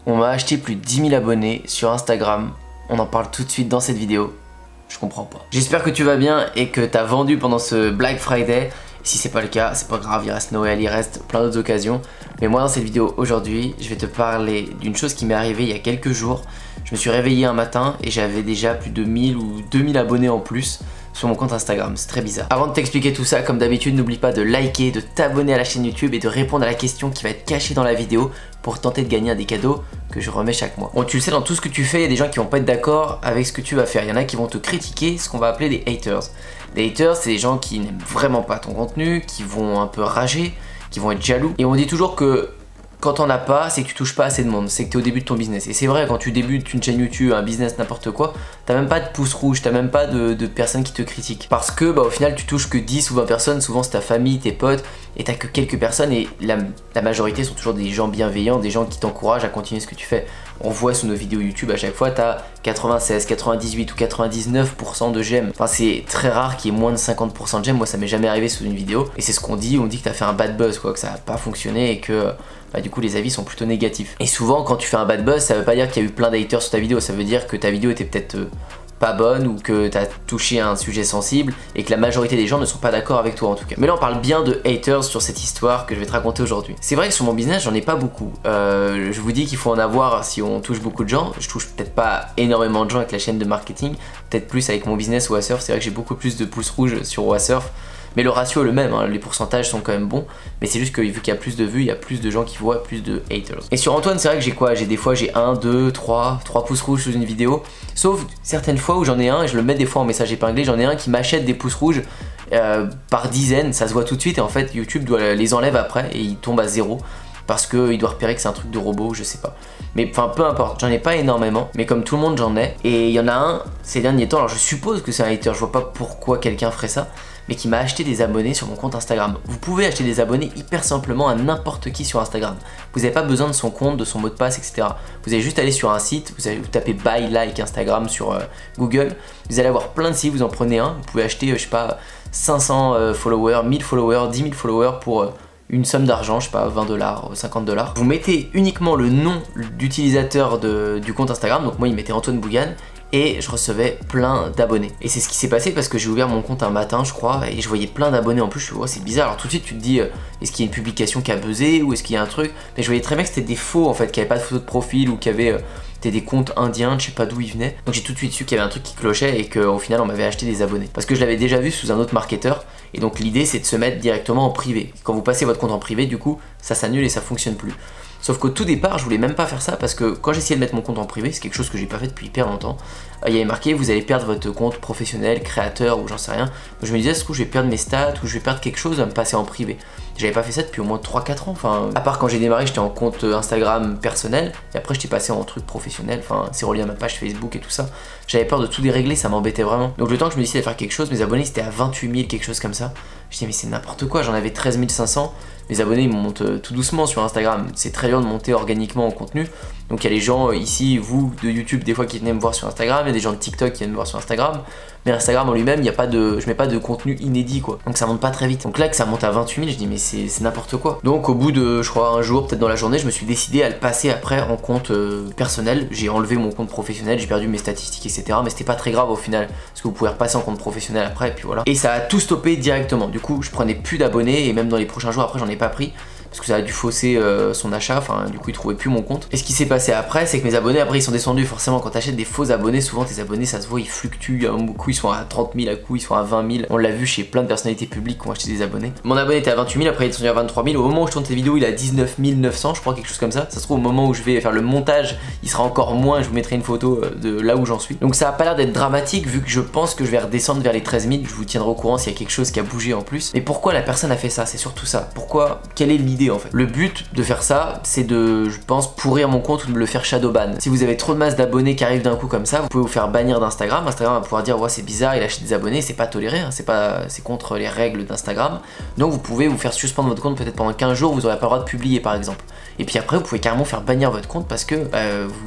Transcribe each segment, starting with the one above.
On m'a acheté plus de 10 000 abonnés sur Instagram. On en parle tout de suite dans cette vidéo. Je comprends pas. J'espère que tu vas bien et que t'as vendu pendant ce Black Friday. Si c'est pas le cas, c'est pas grave, il reste Noël, il reste plein d'autres occasions. Mais moi dans cette vidéo aujourd'hui, je vais te parler d'une chose qui m'est arrivée il y a quelques jours. Je me suis réveillé un matin et j'avais déjà plus de 1000 ou 2000 abonnés en plus sur mon compte Instagram, c'est très bizarre. Avant de t'expliquer tout ça, comme d'habitude, n'oublie pas de liker, de t'abonner à la chaîne YouTube et de répondre à la question qui va être cachée dans la vidéo pour tenter de gagner un des cadeaux que je remets chaque mois. Bon, tu le sais, dans tout ce que tu fais, il y a des gens qui vont pas être d'accord avec ce que tu vas faire. Il y en a qui vont te critiquer, ce qu'on va appeler des haters. Les haters, c'est des gens qui n'aiment vraiment pas ton contenu, qui vont un peu rager, qui vont être jaloux. Et on dit toujours que quand t'en as pas, c'est que tu touches pas assez de monde, c'est que t'es au début de ton business. Et c'est vrai, quand tu débutes une chaîne YouTube, un business, n'importe quoi, t'as même pas de pouce rouge, t'as même pas de personnes qui te critiquent. Parce que au final, tu touches que 10 ou 20 personnes, souvent c'est ta famille, tes potes, et t'as que quelques personnes, et la majorité sont toujours des gens bienveillants, des gens qui t'encouragent à continuer ce que tu fais. On voit sous nos vidéos YouTube à chaque fois, t'as 96, 98 ou 99% de j'aime. Enfin, c'est très rare qu'il y ait moins de 50% de j'aime. Moi, ça m'est jamais arrivé sous une vidéo. Et c'est ce qu'on dit que t'as fait un bad buzz, quoi, que ça a pas fonctionné et que du coup les avis sont plutôt négatifs. Et souvent, quand tu fais un bad buzz, ça veut pas dire qu'il y a eu plein d'haters sur ta vidéo. Ça veut dire que ta vidéo était peut-être pas bonne ou que t'as touché un sujet sensible et que la majorité des gens ne sont pas d'accord avec toi en tout cas. Mais là on parle bien de haters sur cette histoire que je vais te raconter aujourd'hui. C'est vrai que sur mon business j'en ai pas beaucoup. Je vous dis qu'il faut en avoir si on touche beaucoup de gens. Je touche peut-être pas énormément de gens avec la chaîne de marketing, peut-être plus avec mon business Wassurf. C'est vrai que j'ai beaucoup plus de pouces rouges sur Wassurf. Mais le ratio est le même, hein. Les pourcentages sont quand même bons, mais c'est juste que vu qu'il y a plus de vues, il y a plus de gens qui voient, plus de haters. Et sur Antoine, c'est vrai que j'ai quoi? Des fois j'ai 1, 2, 3 pouces rouges sous une vidéo, sauf certaines fois où j'en ai un, et je le mets des fois en message épinglé, j'en ai un qui m'achète des pouces rouges par dizaines, ça se voit tout de suite, et en fait YouTube les enlève après, et ils tombent à 0. Parce qu'il doit repérer que c'est un truc de robot, je sais pas. Mais enfin peu importe, j'en ai pas énormément, mais comme tout le monde j'en ai. Et il y en a un ces derniers temps, alors je suppose que c'est un hater, je vois pas pourquoi quelqu'un ferait ça, mais qui m'a acheté des abonnés sur mon compte Instagram. Vous pouvez acheter des abonnés hyper simplement à n'importe qui sur Instagram. Vous n'avez pas besoin de son compte, de son mot de passe, etc. Vous allez juste aller sur un site, vous tapez buy like Instagram sur Google, vous allez avoir plein de sites, vous en prenez un, vous pouvez acheter, je sais pas, 500 followers, 1000 followers, 10 000 followers pour une somme d'argent, je sais pas, 20 $, 50 $. Vous mettez uniquement le nom d'utilisateur du compte Instagram, donc moi il mettait Antoine Bougan, et je recevais plein d'abonnés. Et c'est ce qui s'est passé parce que j'ai ouvert mon compte un matin je crois et je voyais plein d'abonnés en plus. Je me suis dit, oh, c'est bizarre. Alors tout de suite tu te dis est-ce qu'il y a une publication qui a buzzé ou est-ce qu'il y a un truc, mais je voyais très bien que c'était des faux en fait, qu'il n'y avait pas de photo de profil ou qu'il y avait des comptes indiens, je sais pas d'où ils venaient. Donc j'ai tout de suite su qu'il y avait un truc qui clochait et qu'au final on m'avait acheté des abonnés. Parce que je l'avais déjà vu sous un autre marketeur. Et donc l'idée c'est de se mettre directement en privé. Quand vous passez votre compte en privé, du coup ça s'annule et ça fonctionne plus. Sauf qu'au tout départ, je voulais même pas faire ça parce que quand j'essayais de mettre mon compte en privé, c'est quelque chose que j'ai pas fait depuis hyper longtemps. Il y avait marqué vous allez perdre votre compte professionnel, créateur ou j'en sais rien. Donc je me disais est-ce que je vais perdre mes stats ou je vais perdre quelque chose à me passer en privé. J'avais pas fait ça depuis au moins 3-4 ans, enfin à part quand j'ai démarré j'étais en compte Instagram personnel et après j'étais passé en truc professionnel, enfin c'est relié à ma page Facebook et tout ça. J'avais peur de tout dérégler, ça m'embêtait vraiment. Donc le temps que je me décidais de faire quelque chose, mes abonnés c'était à 28 000, quelque chose comme ça. Je disais mais c'est n'importe quoi, j'en avais 13 500. Mes abonnés ils montent tout doucement sur Instagram, c'est très dur de monter organiquement en contenu. Donc il y a les gens ici, vous de YouTube des fois qui venaient me voir sur Instagram, il y a des gens de TikTok qui viennent me voir sur Instagram. Mais Instagram en lui-même, je mets pas de contenu inédit quoi. Donc ça monte pas très vite. Donc là que ça monte à 28 000, je dis mais c'est n'importe quoi. Donc au bout de, je crois un jour, peut-être dans la journée, je me suis décidé à le passer après en compte personnel. J'ai enlevé mon compte professionnel, j'ai perdu mes statistiques etc. Mais c'était pas très grave au final, parce que vous pouvez repasser en compte professionnel après et puis voilà. Et ça a tout stoppé directement. Du coup je prenais plus d'abonnés et même dans les prochains jours après j'en ai pas pris. Parce que ça a dû fausser son achat, enfin du coup il trouvait plus mon compte. Et ce qui s'est passé après, c'est que mes abonnés après ils sont descendus. Forcément quand t'achètes des faux abonnés, souvent tes abonnés ça se voit, ils fluctuent. Beaucoup ils sont à 30 000, à coup ils sont à 20 000. On l'a vu chez plein de personnalités publiques qui ont acheté des abonnés. Mon abonné était à 28 000, après il est descendu à 23 000. Au moment où je tourne cette vidéo il est à 19 900, je crois, quelque chose comme ça. Ça se trouve au moment où je vais faire le montage, il sera encore moins, je vous mettrai une photo de là où j'en suis. Donc ça a pas l'air d'être dramatique vu que je pense que je vais redescendre vers les 13 000. Je vous tiendrai au courant s'il y a quelque chose qui a bougé en plus. Mais pourquoi la personne a fait ça? C'est surtout ça. Pourquoi? Quelle est l'idée en fait? Le but de faire ça, c'est de, je pense, pourrir mon compte ou de me le faire shadowban. Si vous avez trop de masse d'abonnés qui arrivent d'un coup comme ça, vous pouvez vous faire bannir d'Instagram. Instagram va pouvoir dire ouais c'est bizarre, il achète des abonnés, c'est pas toléré, hein, c'est contre les règles d'Instagram. Donc vous pouvez vous faire suspendre votre compte peut-être pendant 15 jours, vous n'aurez pas le droit de publier par exemple. Et puis après vous pouvez carrément faire bannir votre compte parce que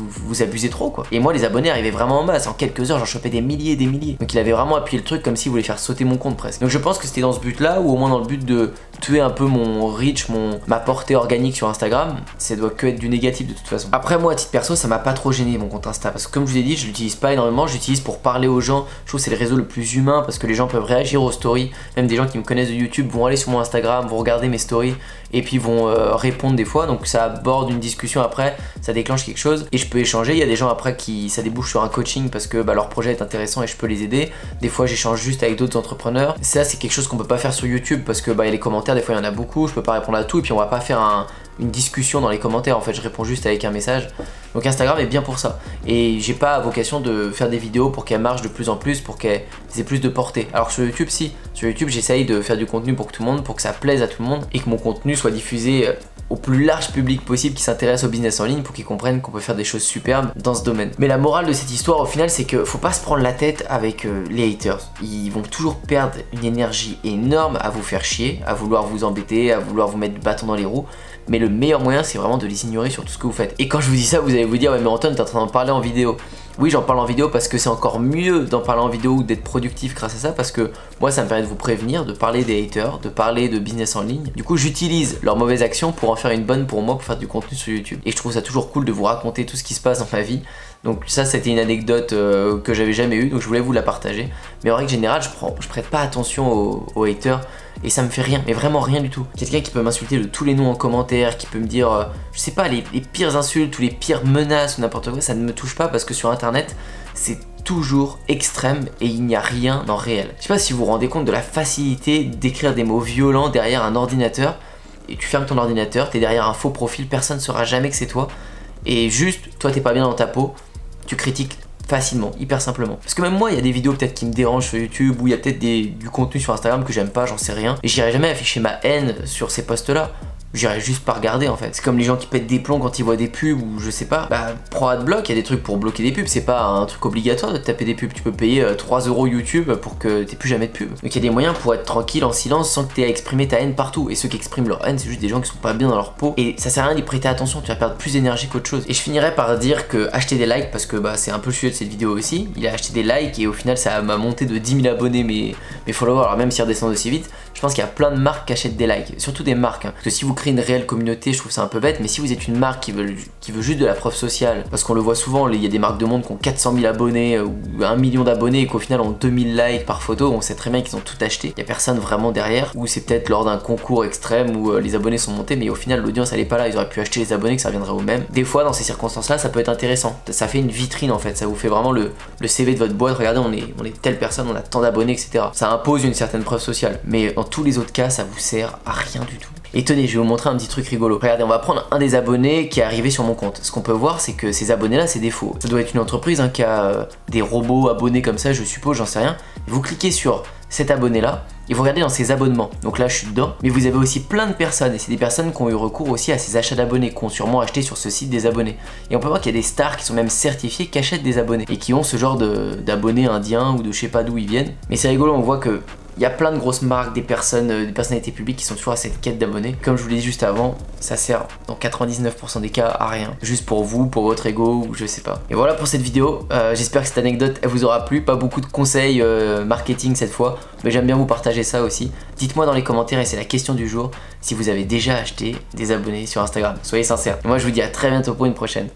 vous abusez trop quoi. Et moi les abonnés arrivaient vraiment en masse, en quelques heures j'en chopais des milliers et des milliers. Donc il avait vraiment appuyé le truc comme s'il voulait faire sauter mon compte presque. Donc je pense que c'était dans ce but là, ou au moins dans le but de tuer un peu mon reach, ma portée organique sur Instagram. Ça doit que être du négatif de toute façon. Après moi à titre perso ça m'a pas trop gêné mon compte Insta, parce que comme je vous ai dit je l'utilise pas énormément, j'utilise pour parler aux gens. Je trouve que c'est le réseau le plus humain parce que les gens peuvent réagir aux stories. Même des gens qui me connaissent de YouTube vont aller sur mon Instagram, vont regarder mes stories et puis vont répondre des fois. Donc ça aborde une discussion après, ça déclenche quelque chose et je peux échanger. Il y a des gens après qui ça débouche sur un coaching parce que leur projet est intéressant et je peux les aider. Des fois j'échange juste avec d'autres entrepreneurs. Ça c'est quelque chose qu'on peut pas faire sur YouTube parce que il y a les commentaires, des fois il y en a beaucoup, je peux pas répondre à tout et puis on va pas faire une discussion dans les commentaires. En fait je réponds juste avec un message. Donc Instagram est bien pour ça et j'ai pas vocation de faire des vidéos pour qu'elles marchent de plus en plus, pour qu'elles aient plus de portée. Alors que sur YouTube si, sur YouTube j'essaye de faire du contenu pour tout le monde, pour que ça plaise à tout le monde et que mon contenu soit diffusé au plus large public possible qui s'intéresse au business en ligne pour qu'ils comprennent qu'on peut faire des choses superbes dans ce domaine. Mais la morale de cette histoire au final c'est que faut pas se prendre la tête avec les haters. Ils vont toujours perdre une énergie énorme à vous faire chier, à vouloir vous embêter, à vouloir vous mettre du bâton dans les roues. Mais le meilleur moyen c'est vraiment de les ignorer sur tout ce que vous faites. Et quand je vous dis ça vous allez vous dire ouais mais Antoine t'es en train d'en parler en vidéo. Oui j'en parle en vidéo parce que c'est encore mieux d'en parler en vidéo ou d'être productif grâce à ça, parce que moi ça me permet de vous prévenir, de parler des haters, de parler de business en ligne. Du coup j'utilise leurs mauvaises actions pour en faire une bonne pour moi, pour faire du contenu sur YouTube. Et je trouve ça toujours cool de vous raconter tout ce qui se passe dans ma vie. Donc ça c'était une anecdote que j'avais jamais eue, donc je voulais vous la partager. Mais en règle générale je prête pas attention aux haters et ça me fait rien, mais vraiment rien du tout. Quelqu'un qui peut m'insulter de tous les noms en commentaire, qui peut me dire je sais pas les pires insultes ou les pires menaces ou n'importe quoi, ça ne me touche pas parce que sur internet c'est toujours extrême et il n'y a rien en réel. Je sais pas si vous vous rendez compte de la facilité d'écrire des mots violents derrière un ordinateur. Et tu fermes ton ordinateur, t'es derrière un faux profil, personne ne saura jamais que c'est toi. Et juste, toi t'es pas bien dans ta peau, tu critiques facilement, hyper simplement. Parce que même moi, il y a des vidéos peut-être qui me dérangent sur YouTube, ou il y a peut-être du contenu sur Instagram que j'aime pas, j'en sais rien. Et j'irai jamais afficher ma haine sur ces posts-là. J'irai juste pas regarder en fait. C'est comme les gens qui pètent des plombs quand ils voient des pubs ou je sais pas. Pro Adblock, il y a des trucs pour bloquer des pubs, c'est pas un truc obligatoire de taper des pubs. Tu peux payer 3 € YouTube pour que t'aies plus jamais de pubs. Donc il y a des moyens pour être tranquille en silence sans que t'aies à exprimer ta haine partout. Et ceux qui expriment leur haine, c'est juste des gens qui sont pas bien dans leur peau. Et ça sert à rien d'y prêter attention, tu vas perdre plus d'énergie qu'autre chose. Et je finirai par dire que acheter des likes, parce que c'est un peu le sujet de cette vidéo aussi. Il a acheté des likes et au final ça m'a monté de 10 000 abonnés mes followers. Alors même s'ils redescendent aussi vite, je pense qu'il y a plein de marques qui achètent des likes. Surtout des marques. Parce que si vous créez une réelle communauté, je trouve ça un peu bête, mais si vous êtes une marque qui veut juste de la preuve sociale, parce qu'on le voit souvent, il y a des marques de monde qui ont 400 000 abonnés ou 1 million d'abonnés et qu'au final ont 2000 likes par photo, on sait très bien qu'ils ont tout acheté, il n'y a personne vraiment derrière, ou c'est peut-être lors d'un concours extrême où les abonnés sont montés, mais au final l'audience elle est pas là, ils auraient pu acheter les abonnés que ça reviendrait au même. Des fois dans ces circonstances là ça peut être intéressant, ça fait une vitrine en fait, ça vous fait vraiment le CV de votre boîte, regardez on est telle personne, on a tant d'abonnés etc. Ça impose une certaine preuve sociale, mais dans tous les autres cas ça vous sert à rien du tout. Et tenez, je vais vous montrer un petit truc rigolo. Regardez, on va prendre un des abonnés qui est arrivé sur mon compte. Ce qu'on peut voir, c'est que ces abonnés-là, c'est des faux. Ça doit être une entreprise qui a des robots abonnés comme ça, je suppose, j'en sais rien. Vous cliquez sur cet abonné-là et vous regardez dans ses abonnements. Donc là, je suis dedans. Mais vous avez aussi plein de personnes. Et c'est des personnes qui ont eu recours aussi à ces achats d'abonnés, qui ont sûrement acheté sur ce site des abonnés. Et on peut voir qu'il y a des stars qui sont même certifiées, qui achètent des abonnés. Et qui ont ce genre d'abonnés indiens ou de je sais pas d'où ils viennent. Mais c'est rigolo, on voit que il y a plein de grosses marques, des personnalités publiques qui sont toujours à cette quête d'abonnés. Comme je vous l'ai dit juste avant, ça sert dans 99% des cas à rien. Juste pour vous, pour votre ego ou je sais pas. Et voilà pour cette vidéo. J'espère que cette anecdote elle vous aura plu. Pas beaucoup de conseils marketing cette fois, mais j'aime bien vous partager ça aussi. Dites-moi dans les commentaires, et c'est la question du jour, si vous avez déjà acheté des abonnés sur Instagram. Soyez sincères. Et moi je vous dis à très bientôt pour une prochaine.